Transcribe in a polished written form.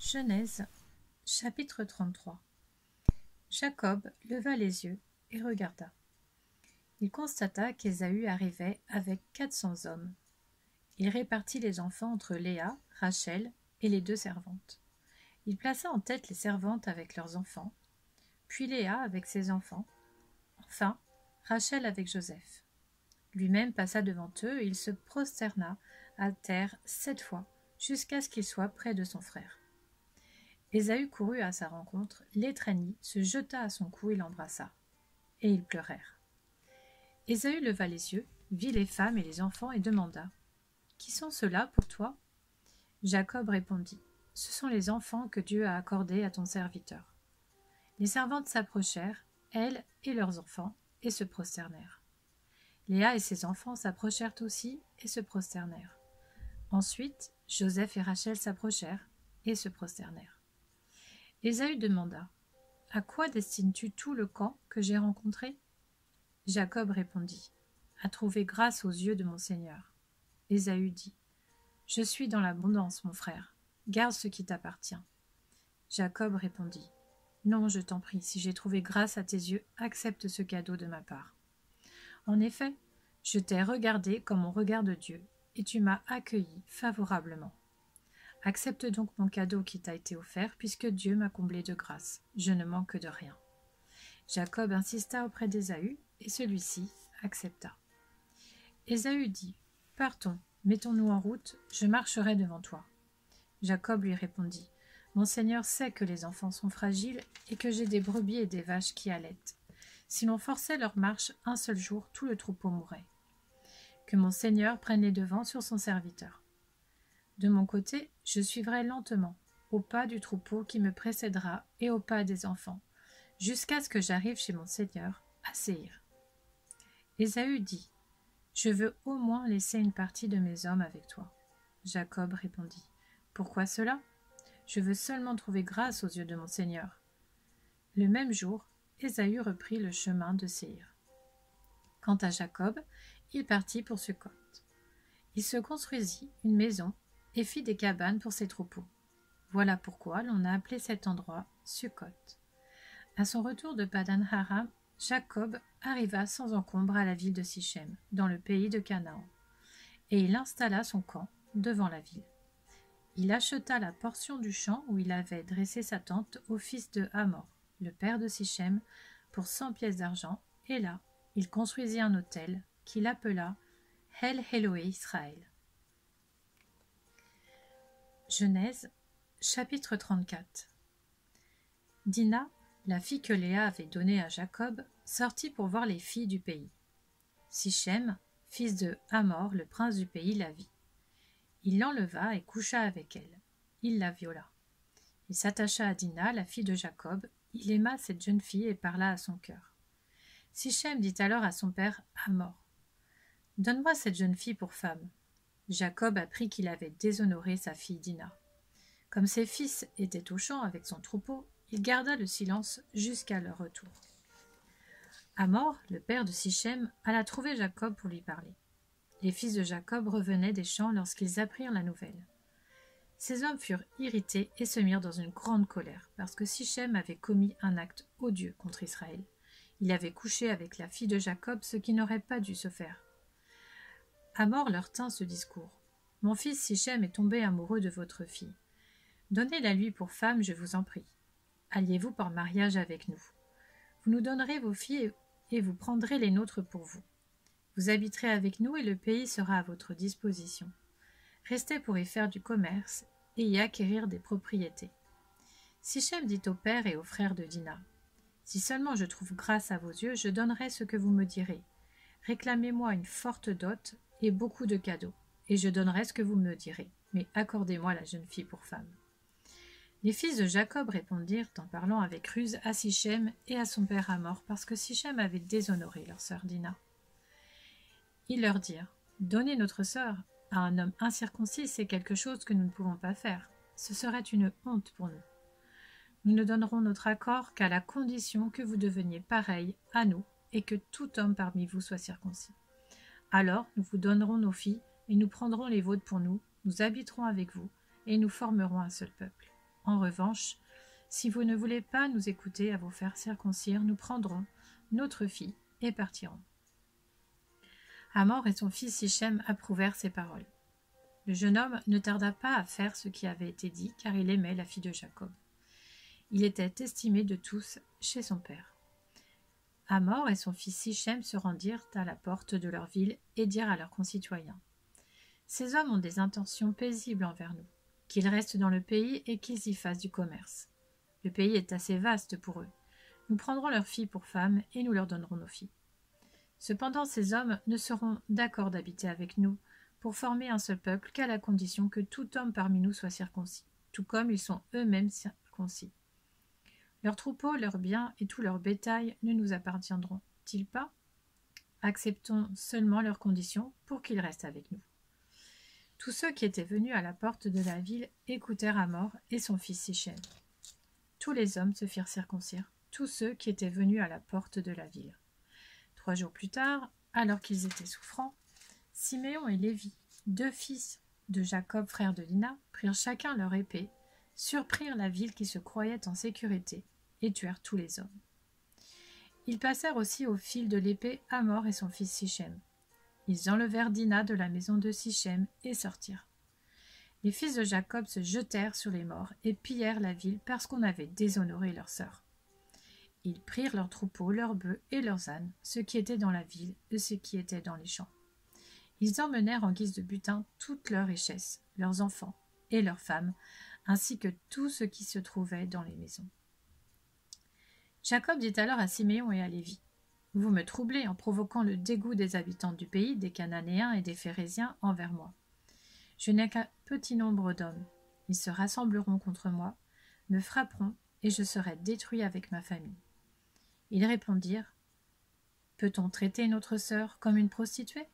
Genèse, chapitre 33. Jacob leva les yeux et regarda. Il constata qu'Ésaü arrivait avec 400 hommes. Il répartit les enfants entre Léa, Rachel et les 2 servantes. Il plaça en tête les servantes avec leurs enfants, puis Léa avec ses enfants, enfin Rachel avec Joseph. Lui-même passa devant eux et il se prosterna à terre 7 fois, jusqu'à ce qu'il soit près de son frère. Ésaü courut à sa rencontre, l'étreignit, se jeta à son cou et l'embrassa. Et ils pleurèrent. Ésaü leva les yeux, vit les femmes et les enfants et demanda : « Qui sont ceux-là pour toi ?» Jacob répondit : « Ce sont les enfants que Dieu a accordés à ton serviteur. » Les servantes s'approchèrent, elles et leurs enfants, et se prosternèrent. Léa et ses enfants s'approchèrent aussi et se prosternèrent. Ensuite, Joseph et Rachel s'approchèrent et se prosternèrent. Ésaü demanda : « À quoi destines-tu tout le camp que j'ai rencontré ?» Jacob répondit : « À trouver grâce aux yeux de mon Seigneur. » Ésaü dit : « Je suis dans l'abondance, mon frère, garde ce qui t'appartient. » Jacob répondit : « Non, je t'en prie, si j'ai trouvé grâce à tes yeux, accepte ce cadeau de ma part. En effet, je t'ai regardé comme on regarde Dieu, et tu m'as accueilli favorablement. Accepte donc mon cadeau qui t'a été offert, puisque Dieu m'a comblé de grâce. Je ne manque de rien. » Jacob insista auprès d'Ésaü, et celui-ci accepta. Ésaü dit : « Partons, mettons-nous en route, je marcherai devant toi. » Jacob lui répondit : « Mon Seigneur sait que les enfants sont fragiles et que j'ai des brebis et des vaches qui allaitent. Si l'on forçait leur marche un seul jour, tout le troupeau mourrait. Que mon Seigneur prenne les devants sur son serviteur. De mon côté, je suivrai lentement, au pas du troupeau qui me précédera et au pas des enfants, jusqu'à ce que j'arrive chez mon Seigneur, à Séhir. » Ésaü dit : « Je veux au moins laisser une partie de mes hommes avec toi. » Jacob répondit : « Pourquoi cela ? Je veux seulement trouver grâce aux yeux de mon Seigneur. » Le même jour, Ésaü reprit le chemin de Séhir. Quant à Jacob, il partit pour Sukkot. Il se construisit une maison et fit des cabanes pour ses troupeaux. Voilà pourquoi l'on a appelé cet endroit Sukkot. À son retour de Padan-Aram, Jacob arriva sans encombre à la ville de Sichem, dans le pays de Canaan, et il installa son camp devant la ville. Il acheta la portion du champ où il avait dressé sa tente au fils de Hamor, le père de Sichem, pour 100 pièces d'argent, et là, il construisit un autel qu'il appela El Elohé Israël. Genèse, chapitre 34. Dina, la fille que Léa avait donnée à Jacob, sortit pour voir les filles du pays. Sichem, fils de Hamor, le prince du pays, la vit. Il l'enleva et coucha avec elle. Il la viola. Il s'attacha à Dina, la fille de Jacob. Il aima cette jeune fille et parla à son cœur. Sichem dit alors à son père Hamor : « Donne-moi cette jeune fille pour femme. » Jacob apprit qu'il avait déshonoré sa fille Dina. Comme ses fils étaient au champ avec son troupeau, il garda le silence jusqu'à leur retour. Hamor, le père de Sichem, alla trouver Jacob pour lui parler. Les fils de Jacob revenaient des champs lorsqu'ils apprirent la nouvelle. Ces hommes furent irrités et se mirent dans une grande colère, parce que Sichem avait commis un acte odieux contre Israël. Il avait couché avec la fille de Jacob, ce qui n'aurait pas dû se faire. Hamor leur tint ce discours : « Mon fils Sichem est tombé amoureux de votre fille. Donnez-la lui pour femme, je vous en prie. Alliez-vous par mariage avec nous. Vous nous donnerez vos filles et vous prendrez les nôtres pour vous. Vous habiterez avec nous et le pays sera à votre disposition. Restez pour y faire du commerce et y acquérir des propriétés. » Sichem dit au père et aux frères de Dina : « Si seulement je trouve grâce à vos yeux, je donnerai ce que vous me direz. Réclamez-moi une forte dot et beaucoup de cadeaux, et je donnerai ce que vous me direz, mais accordez-moi la jeune fille pour femme. » Les fils de Jacob répondirent en parlant avec ruse à Sichem et à son père Hamor, parce que Sichem avait déshonoré leur sœur Dina. Ils leur dirent : « Donner notre sœur à un homme incirconcis, c'est quelque chose que nous ne pouvons pas faire. Ce serait une honte pour nous. Nous ne donnerons notre accord qu'à la condition que vous deveniez pareil à nous et que tout homme parmi vous soit circoncis. Alors nous vous donnerons nos filles et nous prendrons les vôtres pour nous, nous habiterons avec vous et nous formerons un seul peuple. En revanche, si vous ne voulez pas nous écouter à vous faire circoncire, nous prendrons notre fille et partirons. » Hamor et son fils Sichem approuvèrent ces paroles. Le jeune homme ne tarda pas à faire ce qui avait été dit, car il aimait la fille de Jacob. Il était estimé de tous chez son père. Hamor et son fils Sichem se rendirent à la porte de leur ville et dirent à leurs concitoyens : « Ces hommes ont des intentions paisibles envers nous, qu'ils restent dans le pays et qu'ils y fassent du commerce. Le pays est assez vaste pour eux. Nous prendrons leurs filles pour femmes et nous leur donnerons nos filles. Cependant, ces hommes ne seront d'accord d'habiter avec nous pour former un seul peuple qu'à la condition que tout homme parmi nous soit circoncis, tout comme ils sont eux-mêmes circoncis. Leurs troupeaux, leurs biens et tout leur bétail ne nous appartiendront-ils pas? Acceptons seulement leurs conditions pour qu'ils restent avec nous. » Tous ceux qui étaient venus à la porte de la ville écoutèrent Hamor et son fils Sichem. Tous les hommes se firent circoncire, tous ceux qui étaient venus à la porte de la ville. 3 jours plus tard, alors qu'ils étaient souffrants, Siméon et Lévi, 2 fils de Jacob, frère de Dina, prirent chacun leur épée, surprirent la ville qui se croyait en sécurité et tuèrent tous les hommes. Ils passèrent aussi au fil de l'épée Hamor et son fils Sichem. Ils enlevèrent Dina de la maison de Sichem et sortirent. Les fils de Jacob se jetèrent sur les morts et pillèrent la ville parce qu'on avait déshonoré leur sœur. Ils prirent leurs troupeaux, leurs bœufs et leurs ânes, ceux qui étaient dans la ville et ceux qui étaient dans les champs. Ils emmenèrent en guise de butin toutes leurs richesses, leurs enfants et leurs femmes, ainsi que tout ce qui se trouvait dans les maisons. Jacob dit alors à Siméon et à Lévi : « Vous me troublez en provoquant le dégoût des habitants du pays, des Cananéens et des Phéréziens envers moi. Je n'ai qu'un petit nombre d'hommes. Ils se rassembleront contre moi, me frapperont, et je serai détruit avec ma famille. » Ils répondirent : « Peut-on traiter notre sœur comme une prostituée ?